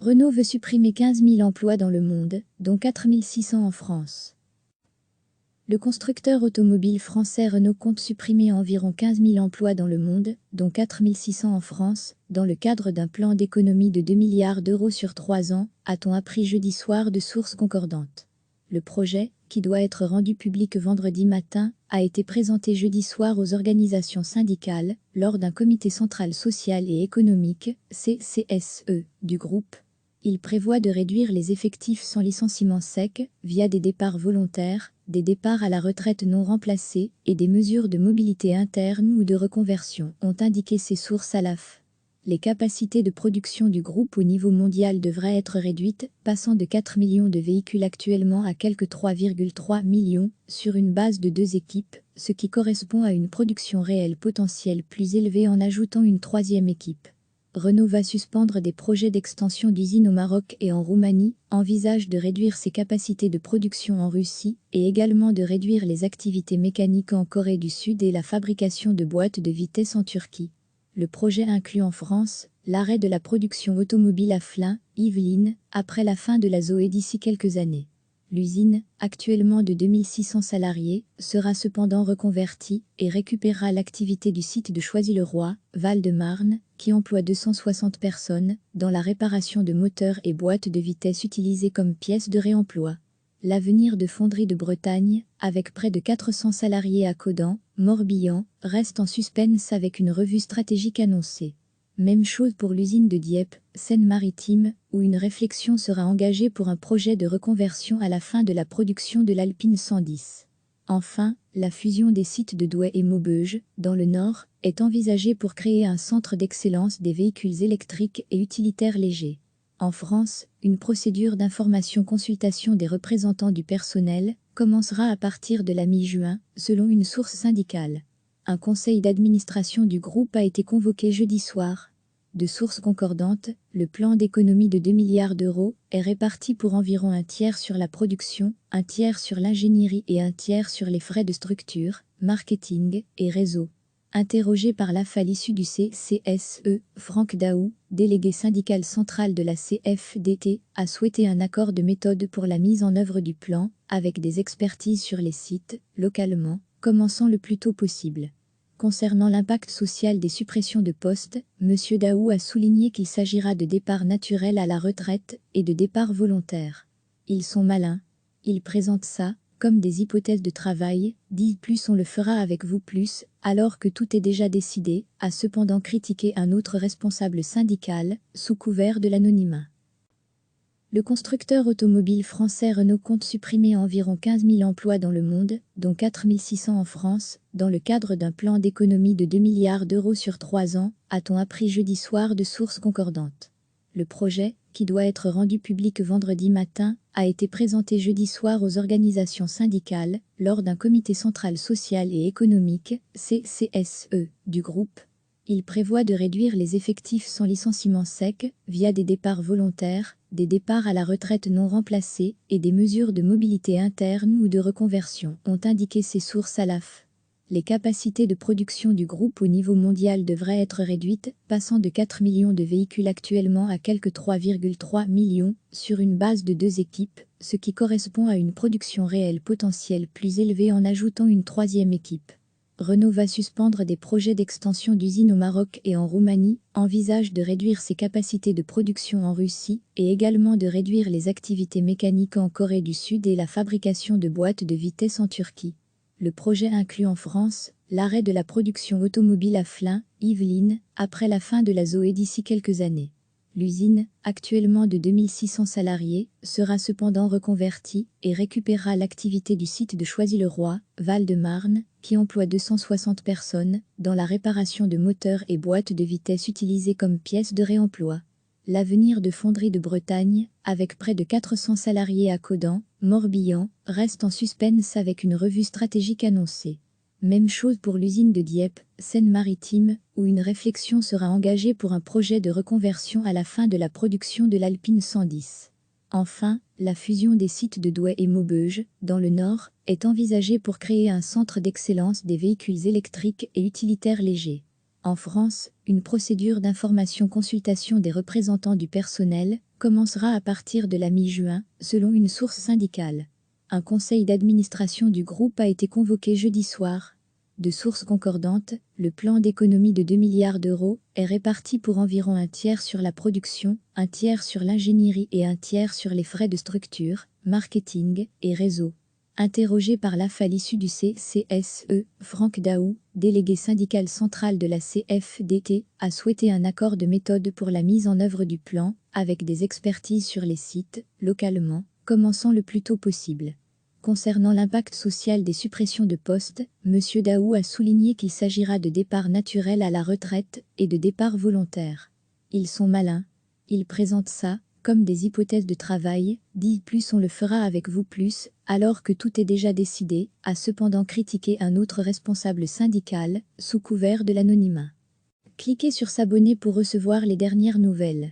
Renault veut supprimer 15 000 emplois dans le monde, dont 4 600 en France. Le constructeur automobile français Renault compte supprimer environ 15 000 emplois dans le monde, dont 4 600 en France, dans le cadre d'un plan d'économie de 2 milliards d'euros sur 3 ans, a-t-on appris jeudi soir de sources concordantes. Le projet, qui doit être rendu public vendredi matin, a été présenté jeudi soir aux organisations syndicales, lors d'un comité central social et économique, CCSE, du groupe. Il prévoit de réduire les effectifs sans licenciement sec, via des départs volontaires, des départs à la retraite non remplacés et des mesures de mobilité interne ou de reconversion, ont indiqué ces sources à l'AF. Les capacités de production du groupe au niveau mondial devraient être réduites, passant de 4 millions de véhicules actuellement à quelque 3,3 millions, sur une base de 2 équipes, ce qui correspond à une production réelle potentielle plus élevée en ajoutant une 3e équipe. Renault va suspendre des projets d'extension d'usines au Maroc et en Roumanie, envisage de réduire ses capacités de production en Russie et également de réduire les activités mécaniques en Corée du Sud et la fabrication de boîtes de vitesse en Turquie. Le projet inclut en France l'arrêt de la production automobile à Flins, Yvelines, après la fin de la ZOE d'ici quelques années. L'usine, actuellement de 2600 salariés, sera cependant reconvertie et récupérera l'activité du site de Choisy-le-Roi, Val-de-Marne, qui emploie 260 personnes, dans la réparation de moteurs et boîtes de vitesse utilisées comme pièces de réemploi. L'avenir de Fonderie de Bretagne, avec près de 400 salariés à Caudan, Morbihan, reste en suspense avec une revue stratégique annoncée. Même chose pour l'usine de Dieppe, Seine-Maritime, où une réflexion sera engagée pour un projet de reconversion à la fin de la production de l'Alpine 110. Enfin, la fusion des sites de Douai et Maubeuge, dans le Nord, est envisagée pour créer un centre d'excellence des véhicules électriques et utilitaires légers. En France, une procédure d'information-consultation des représentants du personnel commencera à partir de la mi-juin, selon une source syndicale. Un conseil d'administration du groupe a été convoqué jeudi soir. De sources concordantes, le plan d'économie de 2 milliards d'euros est réparti pour environ un tiers sur la production, un tiers sur l'ingénierie et un tiers sur les frais de structure, marketing et réseau. Interrogé par l'AF à l'issue du CCSE, Franck Daoust, délégué syndical central de la CFDT, a souhaité un accord de méthode pour la mise en œuvre du plan, avec des expertises sur les sites, localement, commençant le plus tôt possible. Concernant l'impact social des suppressions de postes, M. Daoust a souligné qu'il s'agira de départs naturels à la retraite et de départs volontaires. Ils sont malins. Ils présentent ça comme des hypothèses de travail, dit plus on le fera avec vous plus, alors que tout est déjà décidé, a cependant critiqué un autre responsable syndical, sous couvert de l'anonymat. Le constructeur automobile français Renault compte supprimer environ 15 000 emplois dans le monde, dont 4 600 en France, dans le cadre d'un plan d'économie de 2 milliards d'euros sur 3 ans, a-t-on appris jeudi soir de sources concordantes. Le projet, qui doit être rendu public vendredi matin, a été présenté jeudi soir aux organisations syndicales, lors d'un comité central social et économique, CCSE, du groupe. Il prévoit de réduire les effectifs sans licenciement sec, via des départs volontaires, des départs à la retraite non remplacés et des mesures de mobilité interne ou de reconversion, ont indiqué ces sources à l'AF. Les capacités de production du groupe au niveau mondial devraient être réduites, passant de 4 millions de véhicules actuellement à quelque 3,3 millions, sur une base de 2 équipes, ce qui correspond à une production réelle potentielle plus élevée en ajoutant une 3e équipe. Renault va suspendre des projets d'extension d'usines au Maroc et en Roumanie, envisage de réduire ses capacités de production en Russie et également de réduire les activités mécaniques en Corée du Sud et la fabrication de boîtes de vitesse en Turquie. Le projet inclut en France l'arrêt de la production automobile à Flins, Yvelines, après la fin de la ZOE d'ici quelques années. L'usine, actuellement de 2600 salariés, sera cependant reconvertie et récupérera l'activité du site de Choisy-le-Roi, Val-de-Marne, qui emploie 260 personnes, dans la réparation de moteurs et boîtes de vitesse utilisées comme pièces de réemploi. L'avenir de Fonderie de Bretagne, avec près de 400 salariés à Caudan, Morbihan, reste en suspense avec une revue stratégique annoncée. Même chose pour l'usine de Dieppe, Seine-Maritime, où une réflexion sera engagée pour un projet de reconversion à la fin de la production de l'Alpine 110. Enfin, la fusion des sites de Douai et Maubeuge, dans le Nord, est envisagée pour créer un centre d'excellence des véhicules électriques et utilitaires légers. En France, une procédure d'information-consultation des représentants du personnel commencera à partir de la mi-juin, selon une source syndicale. Un conseil d'administration du groupe a été convoqué jeudi soir. De sources concordantes, le plan d'économie de 2 milliards d'euros est réparti pour environ un tiers sur la production, un tiers sur l'ingénierie et un tiers sur les frais de structure, marketing et réseau. Interrogé par l'AF à l'issue du CCSE, Franck Daou, délégué syndical central de la CFDT, a souhaité un accord de méthode pour la mise en œuvre du plan, avec des expertises sur les sites, localement, commençant le plus tôt possible. Concernant l'impact social des suppressions de postes, M. Daou a souligné qu'il s'agira de départs naturels à la retraite et de départs volontaires. Ils sont malins. Ils présentent ça comme des hypothèses de travail, dit plus on le fera avec vous plus, alors que tout est déjà décidé, a cependant critiqué un autre responsable syndical, sous couvert de l'anonymat. Cliquez sur s'abonner pour recevoir les dernières nouvelles.